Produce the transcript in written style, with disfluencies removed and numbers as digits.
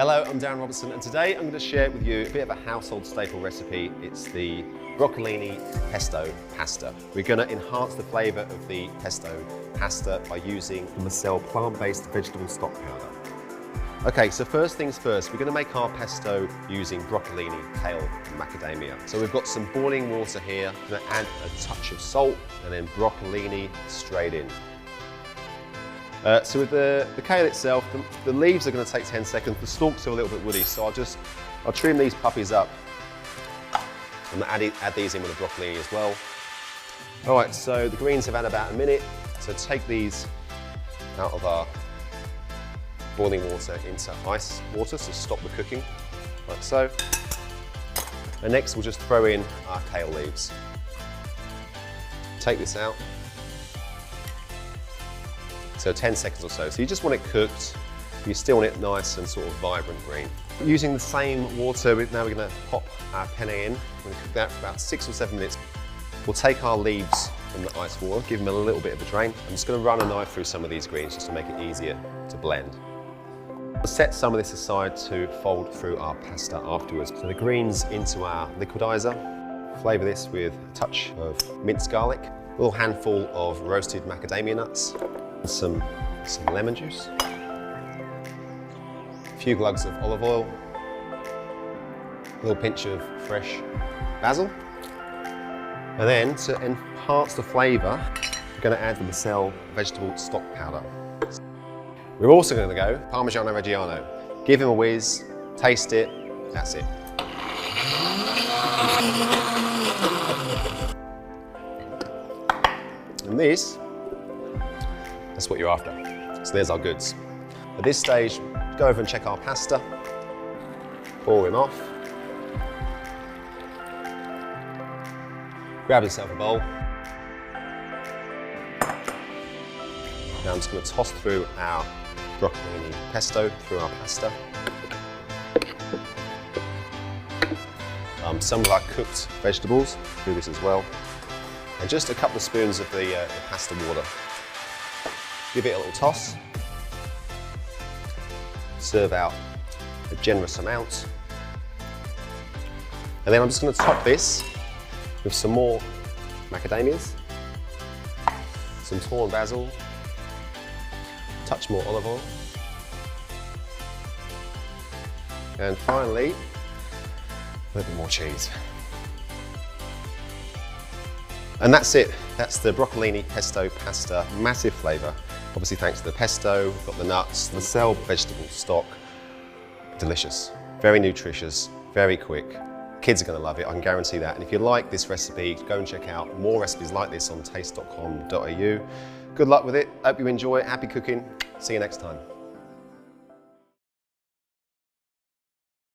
Hello, I'm Darren Robertson, and today I'm going to share with you a bit of a household staple recipe. It's the Broccolini Pesto Pasta. We're going to enhance the flavour of the pesto pasta by using the Massel plant-based vegetable stock powder. Okay, so first things first, we're going to make our pesto using broccolini, kale and macadamia. So we've got some boiling water here. I'm going to add a touch of salt and then broccolini straight in. So with the kale itself, the leaves are going to take 10 seconds. The stalks are a little bit woody, so I'll trim these puppies up and add these in with the broccolini as well. All right, so the greens have had about a minute. So take these out of our boiling water into ice water to stop the cooking, like so. And next we'll just throw in our kale leaves. Take this out. So 10 seconds or so. So you just want it cooked, you still want it nice and sort of vibrant green. Using the same water, now we're going to pop our penne in. We're going to cook that for about 6 or 7 minutes. We'll take our leaves from the ice water, give them a little bit of a drain. I'm just going to run a knife through some of these greens just to make it easier to blend. We'll set some of this aside to fold through our pasta afterwards. So the greens into our liquidizer. Flavour this with a touch of minced garlic, a little handful of roasted macadamia nuts, some lemon juice, a few glugs of olive oil, a little pinch of fresh basil, and then to enhance the flavour, we're going to add the Massel vegetable stock powder. We're also going to go Parmesan Reggiano. Give him a whiz, taste it, that's it. And that's what you're after. So there's our goods. At this stage, go over and check our pasta. Pour him off. Grab yourself a bowl. Now I'm just going to toss through our broccolini pesto through our pasta. Some of our cooked vegetables, do this as well. And just a couple of spoons of the pasta water. Give it a little toss. Serve out a generous amount. And then I'm just going to top this with some more macadamias, some torn basil, a touch more olive oil, and finally a little bit more cheese. And that's it. That's the broccolini pesto pasta, massive flavour. Obviously thanks to the pesto, we've got the nuts, the Massel vegetable stock. Delicious, very nutritious, very quick. Kids are going to love it, I can guarantee that. And if you like this recipe, go and check out more recipes like this on taste.com.au. Good luck with it, hope you enjoy it, happy cooking, see you next time.